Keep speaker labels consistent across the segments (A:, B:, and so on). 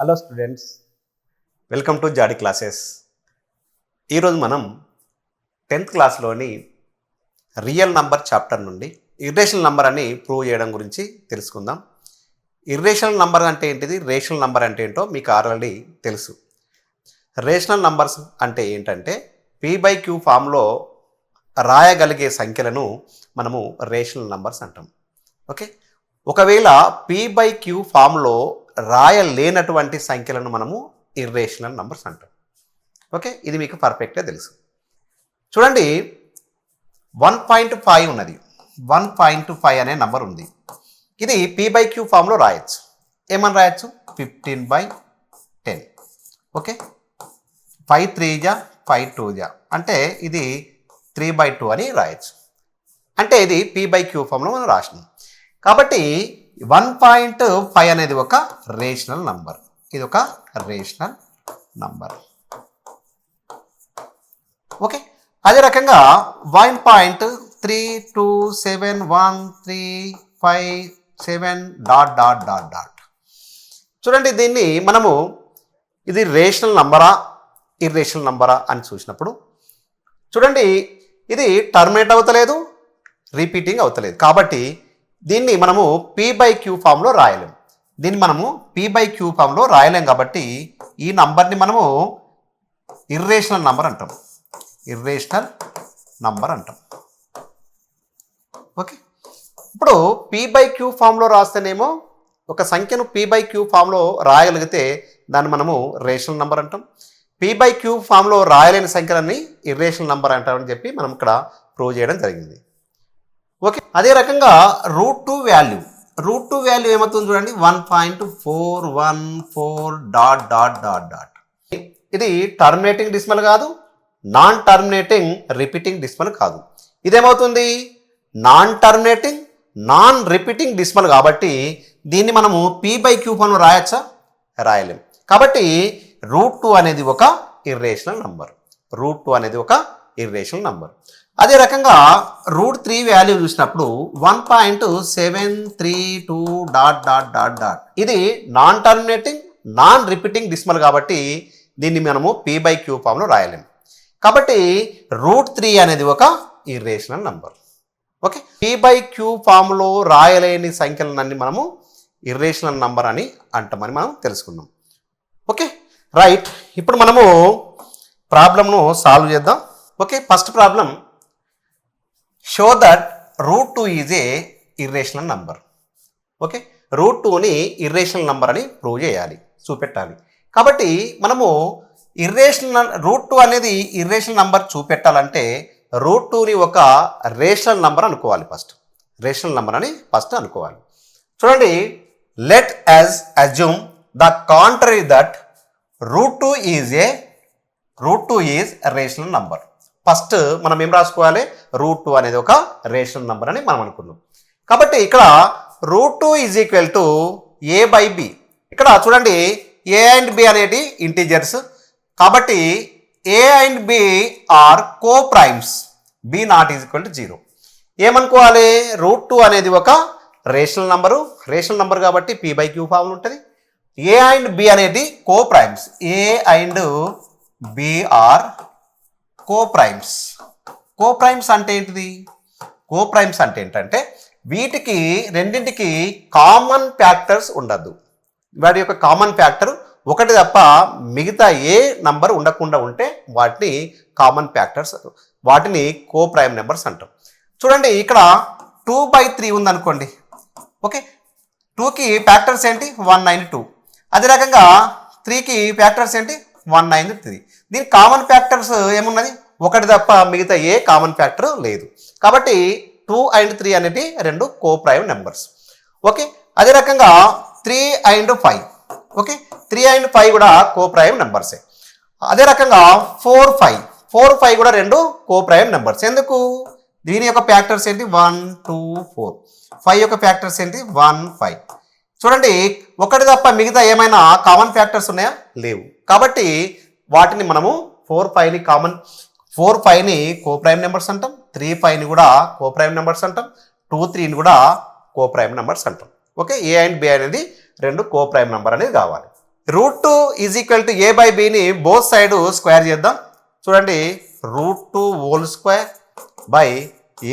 A: Hello students, welcome to Jadi classes. ఈరోజు మనం 10th క్లాస్లోని రియల్ నంబర్ చాప్టర్ నుండి ఇర్రేషనల్ నంబర్ అని ప్రూవ్ చేయడం గురించి తెలుసుకుందాం. ఇర్రేషనల్ నంబర్ అంటే ఏంటిది, రేషనల్ నంబర్ అంటే ఏంటో మీకు ఆల్రెడీ తెలుసు. రేషనల్ నంబర్స్ అంటే ఏంటంటే P/Q ఫామ్లో రాయగలిగే సంఖ్యలను మనము రేషనల్ నంబర్స్ అంటాం. ఓకే, ఒకవేళ P/Q ఫామ్లో రాయలేనటువంటి సంఖ్యలను మనము ఇర్రేషనల్ నంబర్స్ అంటాం. ఓకే, ఇది మీకు పర్ఫెక్ట్గా తెలుసు. చూడండి, 1.5 ఉన్నది. 1.5 అనే నంబర్ ఉంది. ఇది P/Q ఫామ్లో రాయొచ్చు. ఏమని రాయొచ్చు? 15/10. ఓకే, 5 3 జా 5 2 జా అంటే ఇది 3/2 అని రాయొచ్చు. అంటే ఇది P/Q ఫామ్లో మనం రాసినాం. కాబట్టి 1.5 అనేది ఒక రేషనల్ నంబర్. ఇది ఒక రేషనల్ నంబర్. ఓకే, అదే రకంగా 1.3271357 ... చూడండి, దీన్ని మనము ఇది రేషనల్ నంబరా ఇర్రేషనల్ నంబరా అని చూసినప్పుడు చూడండి, ఇది టర్మినేట్ అవుతలేదు, రిపీటింగ్ అవుతలేదు. కాబట్టి దీన్ని మనము P/Q ఫామ్లో రాయలేం. దీన్ని మనము P/Q ఫామ్లో రాయలేం. కాబట్టి ఈ నంబర్ని మనము ఇర్రేషనల్ నంబర్ అంటాం. ఇర్రేషనల్ నంబర్ అంటాం. ఓకే, ఇప్పుడు P/Q ఫామ్లో రాస్తేనేమో ఒక సంఖ్యను P/Q ఫామ్లో రాయగలిగితే దాన్ని మనము రేషనల్ నంబర్ అంటాం. P/Q ఫామ్లో రాయలేని సంఖ్యలన్నీ ఇర్రేషనల్ నంబర్ అంటామని చెప్పి మనం ఇక్కడ ప్రూవ్ చేయడం జరిగింది. ఓకే, అదే రకంగా √2 వాల్యూ. √2 వాల్యూ ఏమవుతుంది చూడండి, 1.414 ... ఇది టర్మినేటింగ్ డెసిమల్ కాదు, నాన్ టర్మినేటింగ్ రిపీటింగ్ డెసిమల్ కాదు. ఇదేమవుతుంది? Non terminating non repeating decimal. కాబట్టి దీన్ని మనము P/Q ఫామ్లో రాయచ్చా? రాయలేం. కాబట్టి √2 అనేది ఒక ఇర్రేషనల్ నంబర్. √2 అనేది ఒక ఇర్రేషనల్ నంబర్. అదే రకంగా √3 వాల్యూ చూసినప్పుడు 1.732 ... ఇది non terminating non repeating decimal. కాబట్టి దీన్ని మనము P/Q ఫామ్లో రాయలేము. కాబట్టి √3 అనేది ఒక ఇర్రేషనల్ నంబర్. ఓకే, P/Q ఫామ్లో రాయలేని సంఖ్యలన్నీ మనము ఇర్రేషనల్ నంబర్ అని అంటామని మనం తెలుసుకున్నాం. ఓకే రైట్, ఇప్పుడు మనము ప్రాబ్లంను సాల్వ్ చేద్దాం. Okay, first problem, show that √2 is a irrational number. Okay, √2ని ఇర్రేషనల్ నంబర్ అని ప్రూవ్ చేయాలి, చూపెట్టాలి. కాబట్టి మనము √2 అనేది ఇర్రేషనల్ నంబర్ చూపెట్టాలంటే √2ని ఒక రేషనల్ నంబర్ అనుకోవాలి. ఫస్ట్ రేషనల్ నంబర్ అని ఫస్ట్ అనుకోవాలి. చూడండి, let us assume the contrary that √2 is rational number. First మనం ఏం రాసుకోవాలి? √2 అనేది ఒక రేషనల్ నంబర్ అని మనం అనుకున్నాం. కాబట్టి ఇక్కడ √2 ఈజ్ ఈక్వల్ టు A/B. ఇక్కడ చూడండి, A అండ్ B అనేది ఇంటీజర్స్. కాబట్టి A and B are co primes. B not is equal to 0. ఏమనుకోవాలి? √2 అనేది ఒక రేషనల్ నంబరు. రేషనల్ నంబర్ కాబట్టి P/Q ఫామ్లో ఉంటుంది. A అండ్ B అనేది co primes. A and B are co primes. Co primes అంటే ఏంటిది? కో ప్రైమ్స్ అంటే ఏంటంటే వీటికి రెండింటికి కామన్ ఫ్యాక్టర్స్ ఉండద్దు. వాటి యొక్క కామన్ ఫ్యాక్టర్ ఒకటి తప్ప మిగతా ఏ నంబర్ ఉండకుండా ఉంటే వాటిని కామన్ ఫ్యాక్టర్స్, వాటిని కో ప్రైమ్ నెంబర్స్ అంటాం. చూడండి, ఇక్కడ 2/3 ఉందనుకోండి. ఓకే, 2కి ఫ్యాక్టర్స్ ఏంటి? 192. అదే రకంగా 3కి ఫ్యాక్టర్స్ ఏంటి? 193. దీని కామన్ ఫ్యాక్టర్స్ ఏమున్నది? ఒకటి తప్ప మిగతా ఏ కామన్ ఫ్యాక్టర్ లేదు. కాబట్టి 2 అండ్ 3 అనేది రెండు కో ప్రైమ్ నెంబర్స్. ఓకే, అదే రకంగా 3 అండ్ 5. ఓకే, 3 అండ్ 5 కూడా కో ప్రైమ్ నెంబర్సే. అదే రకంగా 4 5 కూడా రెండు కో ప్రైమ్ నెంబర్స్. ఎందుకు? దీని యొక్క ఫ్యాక్టర్స్ ఏంటి? 1 2 4. 5 యొక్క ఫ్యాక్టర్స్ ఏంటి? 1 5. చూడండి, ఒకటి తప్ప మిగతా ఏమైనా కామన్ ఫ్యాక్టర్స్ ఉన్నాయా? లేవు. కాబట్టి వాటిని మనము 4 5ని కో ప్రైమ్ నెంబర్స్ అంటాం. 3 5ని కూడా కో ప్రైమ్ నెంబర్స్ అంటాం. 2 3ని కూడా కో ప్రైమ్ నెంబర్స్ అంటాం. ఓకే, A అండ్ B అనేది రెండు కో ప్రైమ్ నెంబర్ అనేది కావాలి. Root 2 is equal to A by బిని బోత్ సైడ్ స్క్వేర్ చేద్దాం. చూడండి root 2 whole square by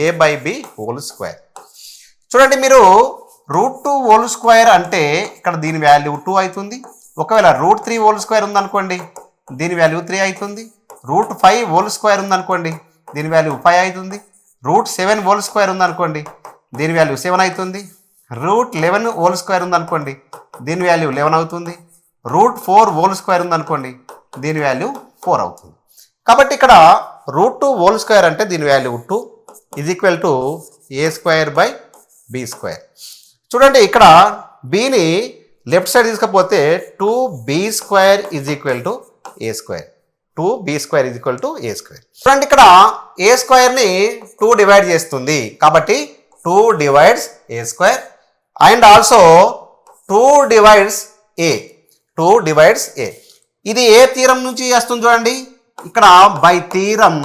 A: A by B whole square. చూడండి మీరు రూట్ 2 హోల్ స్క్వేర్ అంటే ఇక్కడ దీని వాల్యూ 2 అవుతుంది. ఒకవేళ రూట్ 3 హోల్ స్క్వేర్ ఉందనుకోండి దీని వాల్యూ 3 అవుతుంది. రూట్ 5 హోల్ స్క్వేర్ ఉందనుకోండి దీని వాల్యూ 5 అవుతుంది. రూట్ 7 హోల్ స్క్వేర్ ఉందనుకోండి దీని వాల్యూ 7 అవుతుంది. రూట్ 11 హోల్ స్క్వేర్ ఉందనుకోండి దీని వాల్యూ 11 అవుతుంది. రూట్ 4 హోల్ స్క్వేర్ ఉందనుకోండి దీని వాల్యూ 4 అవుతుంది. కాబట్టి ఇక్కడ రూట్ 2 హోల్ స్క్వేర్ అంటే దీని value 2 is equal to A square by B square. చూడండి ఇక్కడ బిని లెఫ్ట్ సైడ్ తీసుకపోతే 2b square is equal to A square. 2b square is equal to A square. చూడండి ఇక్కడ ఏ స్క్వేర్ని 2 డివైడ్ చేస్తుంది కాబట్టి 2 divides A square and also 2 divides A. 2 divides A. ఇది ఏ థీరం నుంచి వస్తుంది చూడండి ఇక్కడ బై థీరం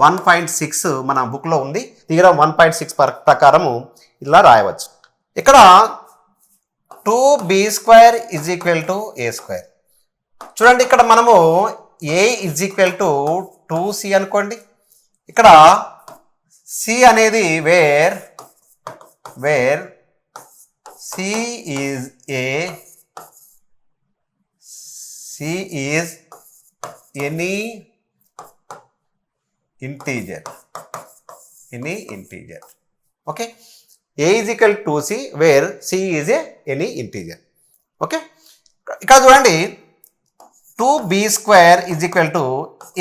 A: 1.6 మన బుక్లో ఉంది. థీరం 1.6 ప్రకారము ఇలా రాయవచ్చు. ఇక్కడ 2b square is equal to A square. చూడండి ఇక్కడ మనము ఏ ఈజ్ ఈక్వల్ టు 2c అనుకోండి. ఇక్కడ c అనేది where c is any integer. Okay, a is equal to 2c where c is any integer. Okay, ఇక్కడ చూడండి 2b square is equal to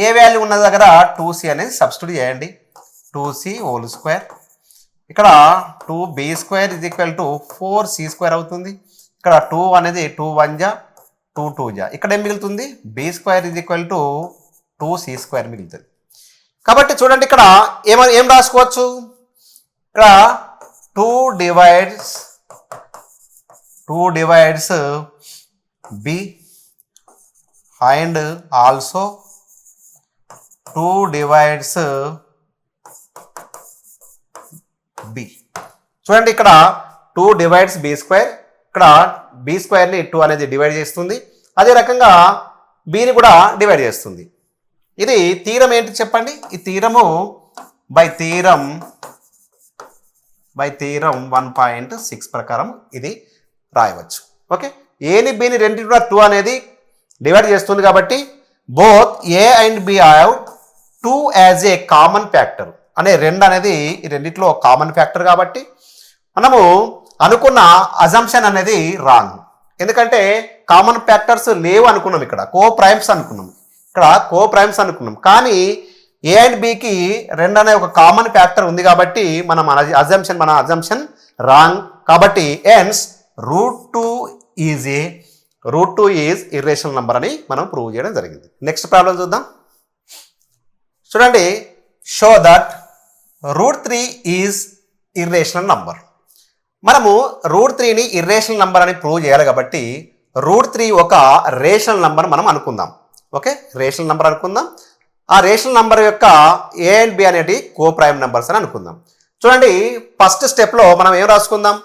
A: A value ఉన్న దగ్గర 2c అనేది సబ్స్టిట్యూట్ చేయండి. 2c whole square. ఇక్కడ 2b square is equal to 4c square అవుతుంది. ఇక్కడ 2 అనేది 2 1 జా 2 2 జా. ఇక్కడ ఏం మిగులుతుంది b square is equal to 2c square మిగులుతుంది. కాబట్టి చూడండి ఇక్కడ ఏం రాసుకోవచ్చు ఇక్కడ 2 divides b and also 2 divides b. చూడండి ఇక్కడ 2 డివైడ్స్ b స్క్వేర్. ఇక్కడ b స్క్వేర్ని 2 అనేది డివైడ్ చేస్తుంది. అదే రకంగా bని కూడా డివైడ్ చేస్తుంది. ఇది థీరం ఏంటి చెప్పండి. ఈ థీరము బై థీరం 1.6 ప్రకారం ఇది రాయవచ్చు. ఓకే, ఏని బిని రెండింటి కూడా 2 అనేది డివైడ్ చేస్తుంది కాబట్టి both a and be have 2 as a common factor అనే 2 అనేది ఈ రెండిట్లో కామన్ ఫ్యాక్టర్ కాబట్టి మనము అనుకున్న అజంప్షన్ అనేది రాంగ్. ఎందుకంటే కామన్ ఫ్యాక్టర్స్ లేవు అనుకున్నాం. ఇక్కడ కో ప్రైమ్స్ అనుకున్నాం కానీ ఏ అండ్ బికి 2 అనే ఒక కామన్ ఫ్యాక్టర్ ఉంది కాబట్టి మన అజంప్షన్ రాంగ్. కాబట్టి hence root 2 is irrational number అని మనం ప్రూవ్ చేయడం జరిగింది. నెక్స్ట్ ప్రాబ్లం చూద్దాం. చూడండి show that root 3 is irrational number. మనము రూట్ 3ని ఇర్రేషనల్ నంబర్ అని ప్రూవ్ చేయాలి కాబట్టి రూట్ 3 ఒక రేషనల్ నంబర్ మనం అనుకుందాం. ఓకే, రేషనల్ నంబర్ అనుకుందాం. ఆ రేషనల్ నంబర్ యొక్క ఏ అండ్ బి అనేటి కో ప్రైమ్ నెంబర్స్ అని అనుకుందాం. చూడండి ఫస్ట్ స్టెప్లో మనం ఏం రాసుకుందాం.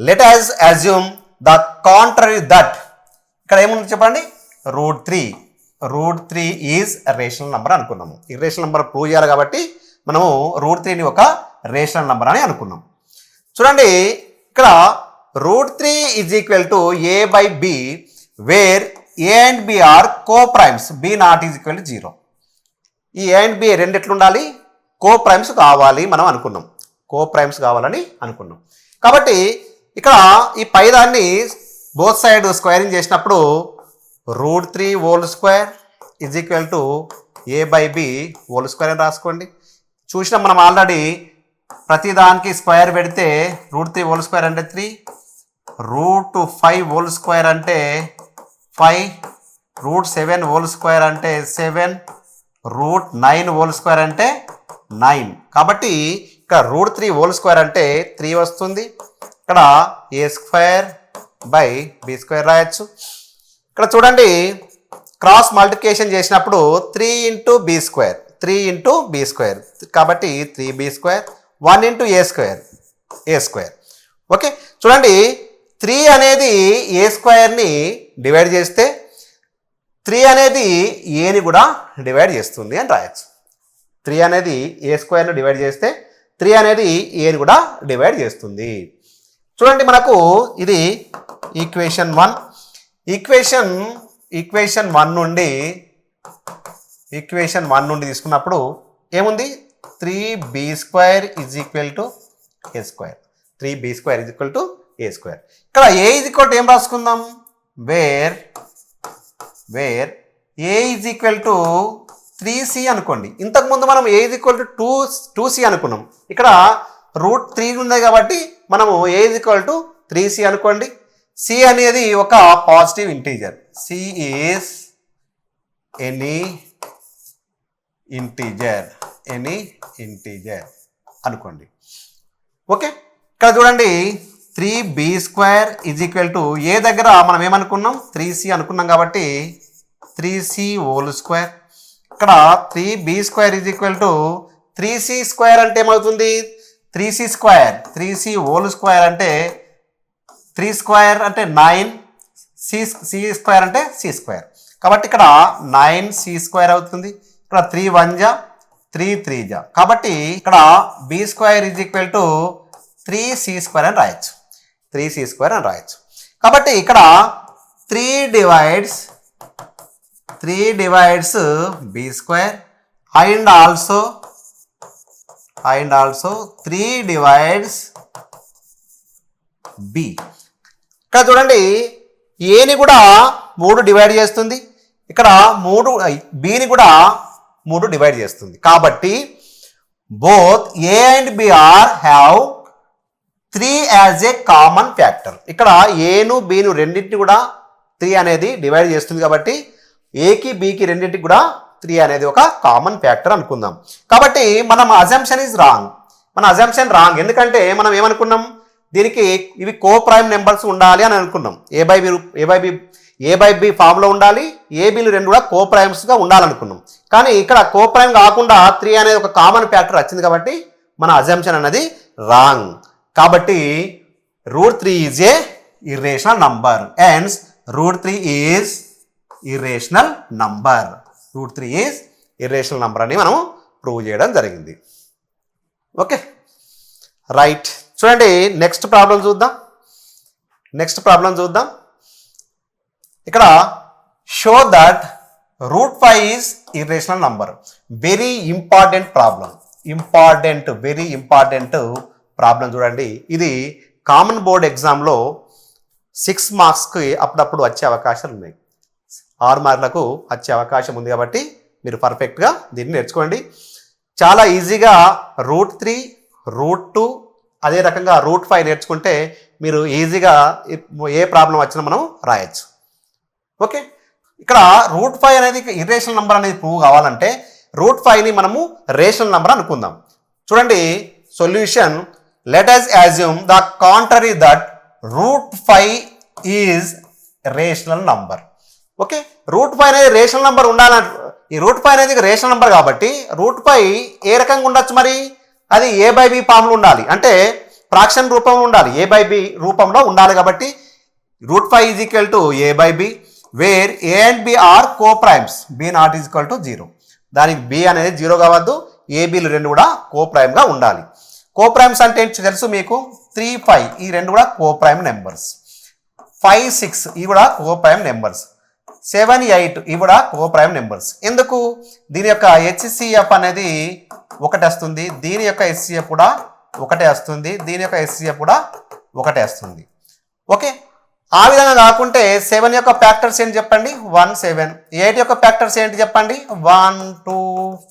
A: Let us assume the contrary that. ఇక్కడ ఏముంది చెప్పండి రూట్ 3 ఈజ్ రేషనల్ నంబర్ అనుకున్నాము. ఈ రేషనల్ నంబర్ ప్రూవ్ చేయాలి కాబట్టి మనము రూట్ 3ని ఒక రేషనల్ నంబర్ అని అనుకున్నాం. చూడండి ఇక్కడ root 3 is equal to A by b where a and B are co primes b not is equal to 0. ఈ ఏ అండ్ బి రెండు ఎట్లు ఉండాలి కో ప్రైమ్స్ కావాలి మనం అనుకున్నాం. కాబట్టి ఇక్కడ ఈ పైదాన్ని బోత్ సైడ్ స్క్వేరింగ్ చేసినప్పుడు root 3 whole square is equal to A by B whole square అని రాసుకోండి. చూసినాం మనం ఆల్రెడీ ప్రతిదానికి స్క్వేర్ పెడితే రూట్ 3 హోల్ స్క్వేర్ అంటే 3, రూట్ 5 హోల్ స్క్వేర్ అంటే 5, రూట్ 7 హోల్ స్క్వేర్ అంటే 7, రూట్ 9 హోల్ స్క్వేర్ అంటే 9. కాబట్టి ఇక్కడ రూట్ 3 హోల్ స్క్వేర్ అంటే 3 వస్తుంది. ఇక్కడ ఏ స్క్వేర్ బై బి స్క్వేర్ రాయొచ్చు. ఇక్కడ చూడండి క్రాస్ మల్టిప్లికేషన్ చేసినప్పుడు 3 ఇంటూ బి స్క్వేర్ కాబట్టి 3b స్క్వేర్ 1 ఇంటూ ఏ స్క్వేర్. ఓకే, చూడండి 3 అనేది ఏ స్క్వేర్ని డివైడ్ చేస్తే 3 అనేది ఏని కూడా డివైడ్ చేస్తుంది అని రాయొచ్చు. 3 అనేది ఏ స్క్వేర్ను డివైడ్ చేస్తే 3 అనేది ఏని కూడా డివైడ్ చేస్తుంది. చూడండి మనకు ఇది ఈక్వేషన్ 1. ఈక్వేషన్ 1 నుండి తీసుకున్నప్పుడు ఏముంది 3b² is equal to A square. 3b² is equal to A square. ఇక్కడ ఏ ఈజ్ ఈక్వల్ టు ఏం రాసుకుందాం, where A is equal to 3c అనుకోండి. ఇంతకుముందు మనం ఏ ఈజ్ ఈక్వల్ టు 2c అనుకున్నాం. ఇక్కడ √3 ఉంది కాబట్టి మనము ఏ ఈజ్ ఈక్వల్ టు 3c అనుకోండి. c అనేది ఒక positive integer. c is any integer అనుకోండి. ఓకే, ఇక్కడ చూడండి 3b² ఈజ్ ఈక్వల్ టు ఏ దగ్గర మనం ఏమనుకున్నాం 3c అనుకున్నాం కాబట్టి 3c² ఇక్కడ 3b² is equal to 3c² అంటే ఏమవుతుంది 3c² అంటే 3² అంటే 9, c² అంటే c² కాబట్టి ఇక్కడ 9c² అవుతుంది. ఇక్కడ 3 1 జా 3 3 జా కాబట్టి ఇక్కడ b² is equal to 3c² అని రాయొచ్చు. 3c² అని రాయొచ్చు. కాబట్టి ఇక్కడ 3 divides b² and also 3 divides b. ఇక్కడ చూడండి ఏని కూడా 3 డివైడ్ చేస్తుంది, ఇక్కడ 3 కూడా 3 డివైడ్ చేస్తుంది. కాబట్టి both a and B are have 3 as a common factor. ఇక్కడ ఏను బిను రెండింటిని కూడా 3 అనేది డివైడ్ చేస్తుంది కాబట్టి ఏకి బికి రెండింటికి కూడా 3 అనేది ఒక కామన్ ఫ్యాక్టర్ అనుకుందాం. కాబట్టి మన అజంప్షన్ ఈజ్ రాంగ్. మన అజంప్షన్ రాంగ్ ఎందుకంటే మనం ఏమనుకున్నాం దీనికి ఇవి కో ప్రైమ్ నెంబర్స్ ఉండాలి అని అనుకున్నాం. ఏ బై బి ఫామ్లో ఉండాలి, ఏబీలు రెండు కూడా కో ప్రైమ్స్గా ఉండాలనుకున్నాం. కానీ ఇక్కడ కో ప్రైమ్ కాకుండా 3 అనేది ఒక కామన్ ఫ్యాక్టర్ వచ్చింది కాబట్టి మన అజంప్షన్ అనేది రాంగ్. కాబట్టి √3 is a irrational number. Hence √3 is irrational number. √3 is irrational number అని మనం ప్రూవ్ చేయడం జరిగింది. Okay right. చూడండి నెక్స్ట్ ప్రాబ్లం చూద్దాం. ఇక్కడ show that √5 is irrational number. Very important problem చూడండి. ఇది కామన్ బోర్డ్ ఎగ్జామ్లో 6 మార్క్స్కి అప్పుడప్పుడు వచ్చే అవకాశాలు ఉన్నాయి. 6 మార్కులకు వచ్చే అవకాశం ఉంది కాబట్టి మీరు పర్ఫెక్ట్గా దీన్ని నేర్చుకోండి. చాలా ఈజీగా √3, √2 అదే రకంగా √5 నేర్చుకుంటే మీరు ఈజీగా ఏ ప్రాబ్లం వచ్చినా మనం రాయొచ్చు. ఓకే, ఇక్కడ √5 అనేది ఇర్రేషనల్ నెంబర్ అనేది ప్రూవ్ కావాలంటే √5ని మనము రేషనల్ నెంబర్ అనుకుందాం. చూడండి solution, let us assume the contrary that √5 is rational number. Okay, √5 అనేది రేషనల్ నెంబర్ ఉండాలంటే ఈ √5 అనేది రేషనల్ నెంబర్ కాబట్టి √5 ఏ రకంగా ఉండొచ్చు, మరి అది ఏ బై బి ఫామ్లో ఉండాలి, అంటే ఫ్రాక్షన్ రూపంలో ఉండాలి, ఏ బై బి రూపంలో ఉండాలి. కాబట్టి √5 is equal to A by b where a and B are co primes, b not is equal to 0. దానికి బి అనేది 0 కావద్దు, ఏబీలు రెండు కూడా కో ప్రైమ్గా ఉండాలి. కో ప్రైమ్స్ అంటే తెలుసు మీకు, 3 5 ఈ రెండు కూడా కో ప్రైమ్ నెంబర్స్, 5 6 ఇవి కూడా కో ప్రైమ్ నెంబర్స్, 7 8 ఇవి కూడా కో ప్రైమ్ నెంబర్స్. ఎందుకు, దీని యొక్క HCF అనేది 1 వస్తుంది, దీని యొక్క HCF కూడా 1 వస్తుంది, దీని యొక్క HCF కూడా 1 వస్తుంది. ఓకే, ఆ విధంగా కాకుంటే 7 యొక్క ఫ్యాక్టర్స్ ఏంటి చెప్పండి, 1 7. 8 యొక్క ఫ్యాక్టర్స్ ఏంటి చెప్పండి, 1 2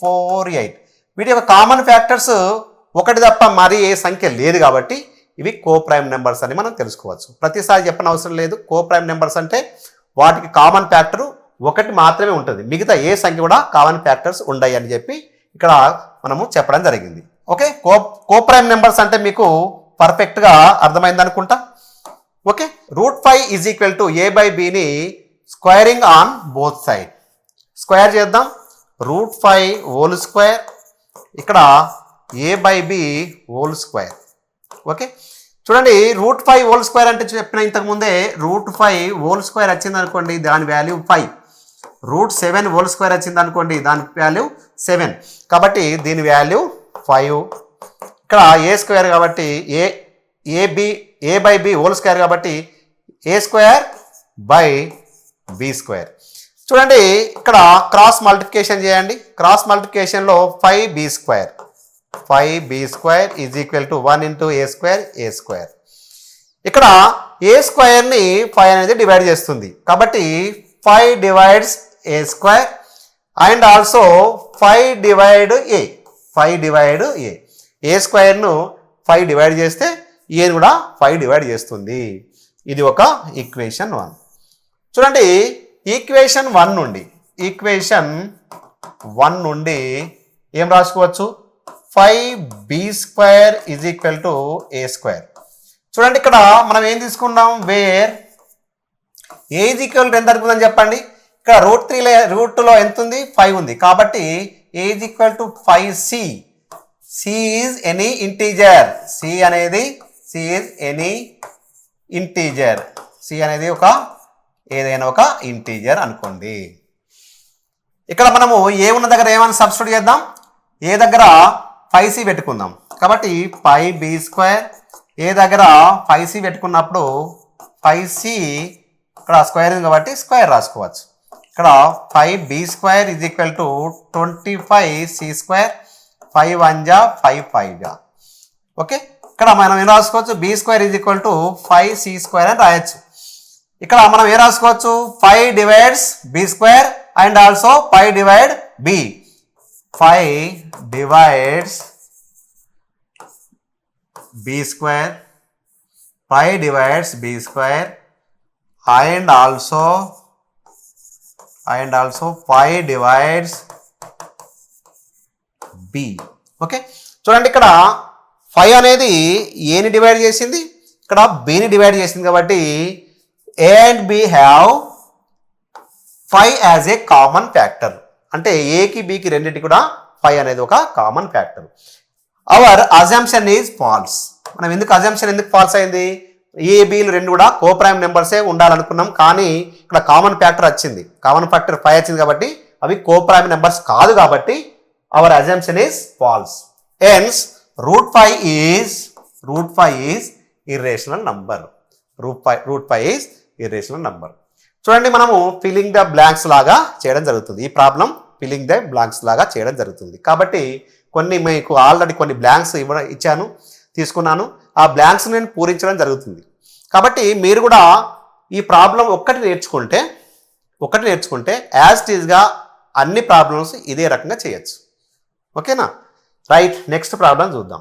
A: 4 8. వీటి యొక్క కామన్ ఫ్యాక్టర్స్ 1 తప్ప మరి ఏ సంఖ్య లేదు కాబట్టి ఇవి కో ప్రైమ్ నెంబర్స్ అని మనం తెలుసుకోవచ్చు. ప్రతిసారి చెప్పని అవసరం లేదు. కో ప్రైమ్ నెంబర్స్ అంటే వాటికి కామన్ ఫ్యాక్టర్ 1 మాత్రమే ఉంటుంది, మిగతా ఏ సంఖ్య కూడా కామన్ ఫ్యాక్టర్స్ ఉండయి అని చెప్పి ఇక్కడ మనము చెప్పడం జరిగింది. ఓకే, కో ప్రైమ్ నెంబర్స్ అంటే మీకు పర్ఫెక్ట్గా అర్థమైంది అనుకుంటా. Okay, √5 is equal to A by బిని squaring on both side. Square చేద్దాం, √5 హోల్ స్క్వేర్, ఇక్కడ A by B whole square. Okay, చూడండి √5 అంటే చెప్పిన ఇంతకుముందే √5 వచ్చింది అనుకోండి, దాని వాల్యూ 5. √7 వచ్చింది అనుకోండి, దాని వాల్యూ 7. కాబట్టి దీని వాల్యూ 5. ఇక్కడ a² కాబట్టి a/b² కాబట్టి a²/b². చూడండి ఇక్కడ క్రాస్ మల్టిప్లికేషన్ చేయండి. క్రాస్ మల్టిప్లికేషన్లో 5b² is equal to 1 × a². ఇక్కడ a²ని 5 అనేది డివైడ్ చేస్తుంది కాబట్టి 5 divides a² and also 5 divide a. a²ను 5 divide చేస్తే ఏని కూడా 5 డివైడ్ చేస్తుంది. ఇది ఒక ఈక్వేషన్ 1. చూడండి ఈక్వేషన్ 1 నుండి ఏం రాసుకోవచ్చు? 5b² is equal to a². చూడండి ఇక్కడ మనం ఏం తీసుకున్నాం? Where A is equal to ఎంత అనుకుందని చెప్పండి. ఇక్కడ √2లో ఎంత ఉంది? 5 ఉంది కాబట్టి A is equal to 5c. c is any integer. c అనేది ఏదైనా ఒక ఇంటీజర్ అనుకోండి. ఇక్కడ మనము ఏ ఉన్న దగ్గర ఏమైనా సబ్స్టిట్యూట్ చేద్దాం. ఏ దగ్గర 5c పెట్టుకుందాం కాబట్టి 5b². ఏ దగ్గర 5c పెట్టుకున్నప్పుడు 5c ఇక్కడ స్క్వేర్ ఉంది కాబట్టి స్క్వేర్ రాసుకోవచ్చు. ఇక్కడ 5b² is equal to 25c². 5 1 జా 5 5 జా. ఓకే, ఇక్కడ మనం ఏం రాసుకోవచ్చు? b² is equal to 5c² అని రాయొచ్చు. ఇక్కడ మనం ఏం రాసుకోవచ్చు? 5 divides b² and also 5 divide b. 5 divides b² 5 divides b² and also 5 divides b. Okay, చూడండి ఇక్కడ 5 అనేది ఏని డివైడ్ చేసింది, ఇక్కడ bని డివైడ్ చేసింది కాబట్టి a and b have 5 as a common factor. అంటే ఏకి బికి రెండింటికి కూడా 5 అనేది ఒక common factor. Hour assumption is false. మనం ఎందుకు ఫాల్స్ అయింది? ఏ బీలు రెండు కూడా కోప్రైమ్ నెంబర్సే ఉండాలనుకున్నాం కానీ ఇక్కడ కామన్ ఫ్యాక్టర్ వచ్చింది. కామన్ ఫ్యాక్టర్ 5 వచ్చింది కాబట్టి అవి కోప్రైమ్ నెంబర్స్ కాదు కాబట్టి hour assumption is false. Hence √5 is irrational number. √5 is irrational number. చూడండి మనము ఫిల్లింగ్ ద బ్లాంక్స్ లాగా చేయడం జరుగుతుంది. ఈ ప్రాబ్లం ఫిల్లింగ్ ద బ్లాంక్స్ లాగా చేయడం జరుగుతుంది కాబట్టి మీకు ఆల్రెడీ కొన్ని బ్లాంక్స్ తీసుకున్నాను. ఆ బ్లాంక్స్ నేను పూరించడం జరుగుతుంది. కాబట్టి మీరు కూడా ఈ ప్రాబ్లం ఒక్కటి నేర్చుకుంటే యాజ్ ఇట్ ఈజ్గా అన్ని ప్రాబ్లమ్స్ ఇదే రకంగా చేయొచ్చు. ఓకేనా? రైట్, నెక్స్ట్ ప్రాబ్లం చూద్దాం.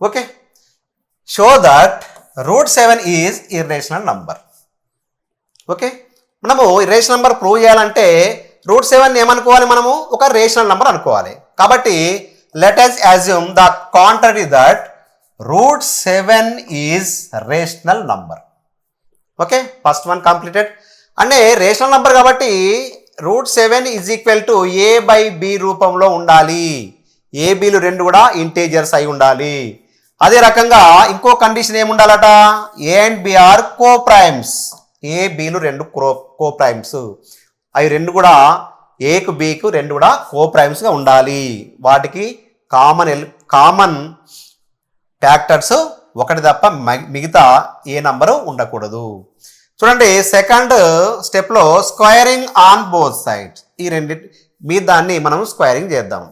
A: Okay, show that √7 is irrational number. Okay, మనము ఇర్రేషనల్ నంబర్ ప్రూవ్ చేయాలంటే √7 ఏమనుకోవాలి? మనము ఒక రేషనల్ నంబర్ అనుకోవాలి. కాబట్టి let us assume the contrary that √7 is rational number. Okay, first one completed. అంటే రేషనల్ నంబర్ కాబట్టి √7 ఈజ్ ఈక్వల్ టు a/b రూపంలో ఉండాలి. ఏ బీలు రెండు కూడా ఇంటీజర్స్ అయి ఉండాలి. అదే రకంగా ఇంకో కండిషన్ ఏముండాలట? A and B are coprimes. A బీలు రెండు కోప్రైమ్స్. అవి రెండు కూడా ఏకు బికు రెండు కూడా కోప్రైమ్స్గా ఉండాలి. వాటికి కామన్ ఫ్యాక్టర్స్ ఒకటి తప్ప మిగతా ఏ నంబరు ఉండకూడదు. చూడండి సెకండ్ స్టెప్లో స్క్వేరింగ్ ఆన్ బోత్ సైడ్స్. ఈ రెండింటి మీద దాన్ని మనం స్క్వేరింగ్ చేద్దాం.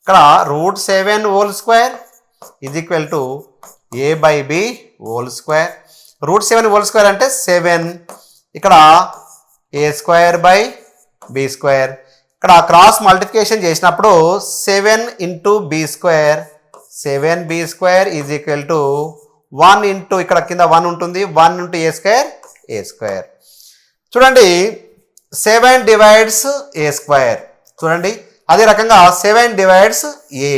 A: ఇక్కడ √7² ఈజ్ ఈక్వల్ టు a/b². √7² అంటే 7. ఇక్కడ a²/b². ఇక్కడ క్రాస్ మల్టిప్లికేషన్ చేసినప్పుడు 7 × b². 7b² is equal to 1 × ఇక్కడ కింద 1 ఉంటుంది. 1 × a². చూడండి 7 డివైడ్స్ a². చూడండి అదే రకంగా 7 డివైడ్స్ a.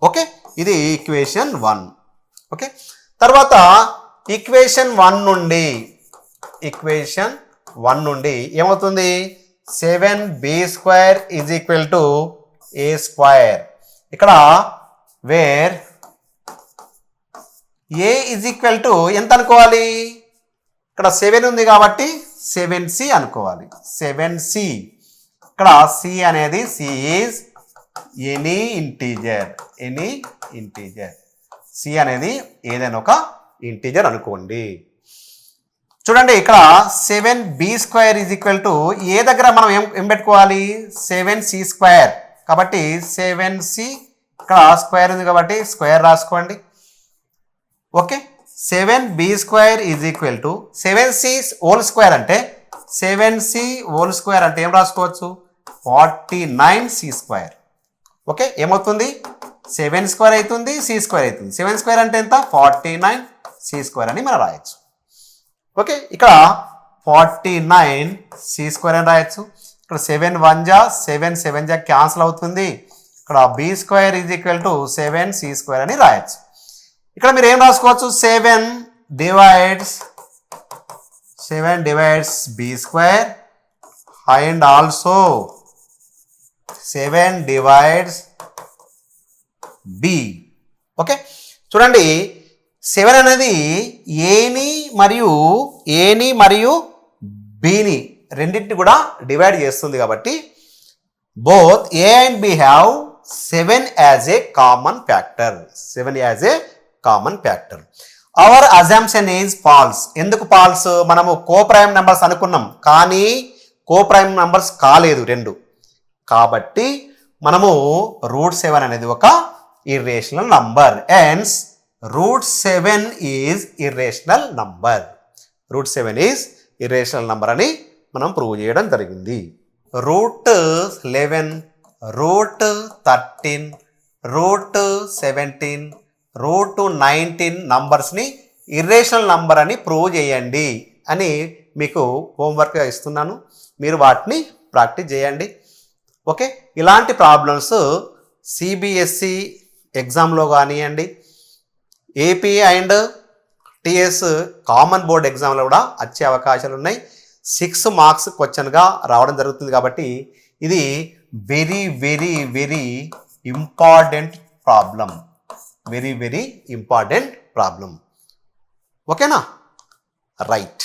A: ఓకే, ఇది ఈక్వేషన్ 1. ఓకే, తర్వాత ఈక్వేషన్ 1 నుండి ఏమవుతుంది? 7b² is equal to a². ఇక్కడ where A is equal to ఎంత అనుకోవాలి? ఇక్కడ 7 ఉంది కాబట్టి 7c అనుకోవాలి. 7c ఇక్కడ c అనేది c is any integer. c అనేది ఏదైనా ఒక ఇంటీజర్ అనుకోండి. చూడండి ఇక్కడ 7b² ఈజ్ ఈక్వల్ టు ఏ దగ్గర మనం ఏం పెట్టుకోవాలి? 7c². కాబట్టి 7c ఇక్కడ స్క్వేర్ ఉంది కాబట్టి స్క్వేర్ రాసుకోండి. Okay, 7b² is equal to 7c² అంటే 7c² అంటే ఏం రాసుకోవచ్చు? 49c². ఓకే, ఏమవుతుంది? 7² అవుతుంది, c² అవుతుంది. 7² అంటే ఎంత? 49c² అని మనం రాయొచ్చు. ఓకే, ఇక్కడ 49c² అని రాయొచ్చు. ఇక్కడ 7 1 జా 7 7 జా క్యాన్సిల్ అవుతుంది. ఇక్కడ b² is equal to 7c² అని రాయొచ్చు. ఇక్కడ మీరు ఏం రాసుకోవచ్చు? 7 divides b² and also 7 divides b. Okay, చూడండి 7 అనేది ఏని మరియు బిని రెండింటిని కూడా డివైడ్ చేస్తుంది కాబట్టి both a and b have 7 as a common factor. 7 as a common factor. Our assumption is false. ఎందుకు ఫాల్స్? మనము కోప్రైమ్ నెంబర్స్ అనుకున్నాం కానీ కోప్రైమ్ నెంబర్స్ కాలేదు రెండు. కాబట్టి మనము √7 అనేది ఒక irrational number. hence √7 is irrational number. √7 is irrational number అని మనం ప్రూవ్ చేయడం జరిగింది. √11, √13, √17, √19 నంబర్స్ని ఇర్రేషనల్ నంబర్ అని ప్రూవ్ చేయండి అని మీకు హోంవర్క్గా ఇస్తున్నాను. మీరు వాటిని ప్రాక్టీస్ చేయండి. ఓకే, ఇలాంటి ప్రాబ్లమ్స్ సిబిఎస్ఈ ఎగ్జామ్లో కానివ్వండి, AP and TS common board ఎగ్జామ్లో కూడా వచ్చే అవకాశాలు ఉన్నాయి. 6 మార్క్స్ క్వశ్చన్గా రావడం జరుగుతుంది కాబట్టి ఇది very very very important problem. Very very important problem. ఓకేనా? రైట్.